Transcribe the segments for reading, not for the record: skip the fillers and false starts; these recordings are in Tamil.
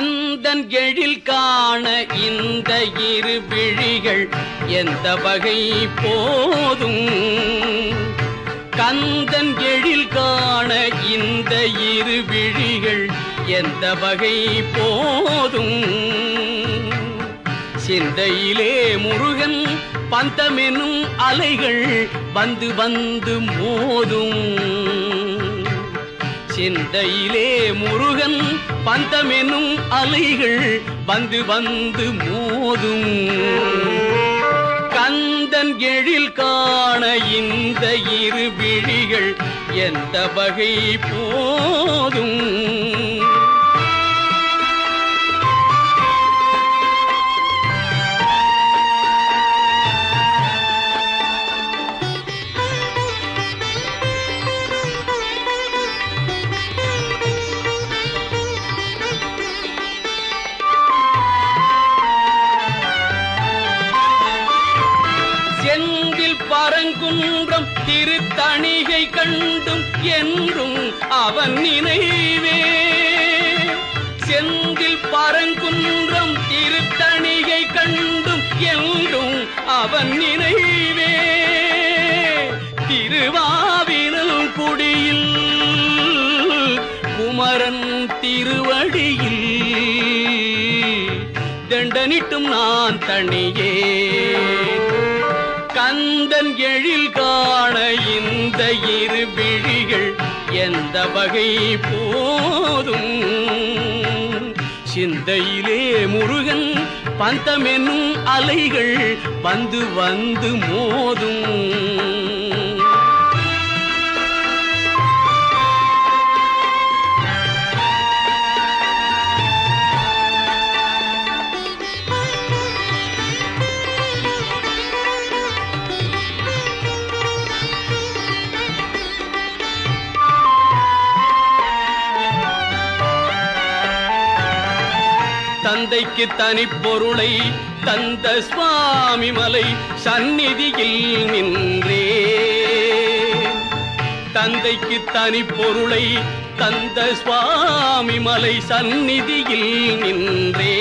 கந்தன் எழில் காண இந்த இரு விழிகள் எந்த வகை போதும். கந்தன் எழில் காண இந்த இரு விழிகள் எந்த வகை போதும். சிந்தையிலே முருகன் பந்தமெனும் அலைகள் வந்து வந்து மோதும். சிந்தையிலே முருகன் பந்தமெனும் அலைகள் வந்து வந்து மோதும். கந்தன் எழில் காண இந்த இரு விழிகள் எந்த வகை போதும். பரங்குன்றம் திருத்தணிகை கண்டும் என்றும் அவன் நினைவே. செந்தில் பரங்குன்றம் திருத்தணிகை கண்டும் என்றும் அவன் நினைவே. திருவாவினல் குடியில் குமரன் திருவடியில் தண்டனிட்டும் நான் தனியே. கந்தன் எழில் காண இந்த இரு விழிகள் எந்த வகை போதும். சிந்தையிலே முருகன் பந்தமெனும் அலைகள் வந்து வந்து மோதும். தந்தைக்கு தனி பொருளை தந்த சுவாமி மலை சந்நிதியில் நின்றே. தந்தைக்கு தனி பொருளை தந்த சுவாமி மலை சந்நிதியில் நின்றே.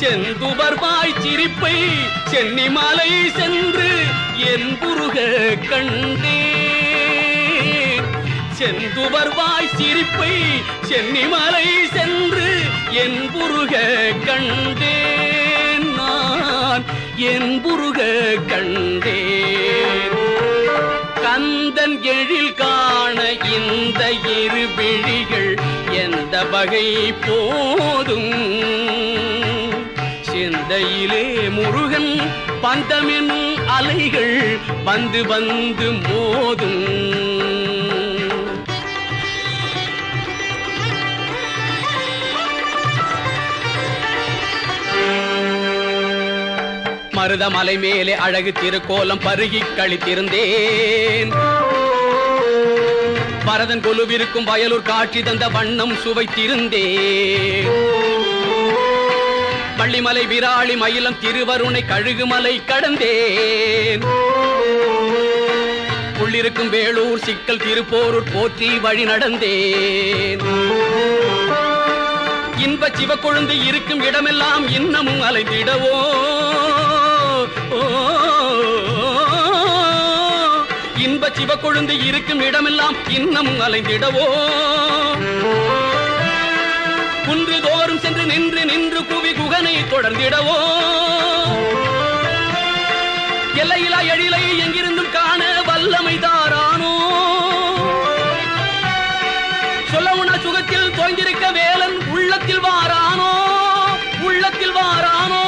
செந்துபர்வாய் சிரிப்பை சென்னிமலை சென்று என் புருக கண்டே. செந்துபர்வாய் சிரிப்பை சென்னிமலை சென்று என் புருக கண்டேன். நான் என் புருக கண்டேன். கந்தன் எழில் காண இந்த இரு விழிகள் எந்த வகை போதும். சிந்தையிலே முருகன் பந்தமெனும் அலைகள் வந்து வந்து மோதும். மருதமலை மேலே அழகு திருக்கோலம் பருகி கழித்திருந்தேன். பரதன் கொலுவிருக்கும் வயலூர் காட்சி தந்த வண்ணம் சுவைத்திருந்தேன். பள்ளிமலை விராளி மயிலம் திருவருணை கழுகுமலை கடந்தேன். உள்ளிருக்கும் வேளூர் சிக்கல் திருப்போரூர் போற்றி வழி நடந்தேன். இன்ப சிவ கொழுந்து இருக்கும் இடமெல்லாம் இன்னமும் அலைந்திடவோ. இன்ப சிவ கொழுந்து இருக்கும் இடமெல்லாம் இன்னமும் அலைந்திடவோ. குன்று தோறும் சென்று நின்று நின்று குவி குகனை தொடர்ந்திடவோ. எல்லையிலா எழிலை எங்கிருந்தும் காண வல்லமை தாரானோ. சொல்லவுண சுகத்தில் தோய்ந்திருக்க வேலன் உள்ளத்தில் வாரானோ. உள்ளத்தில் வாரானோ.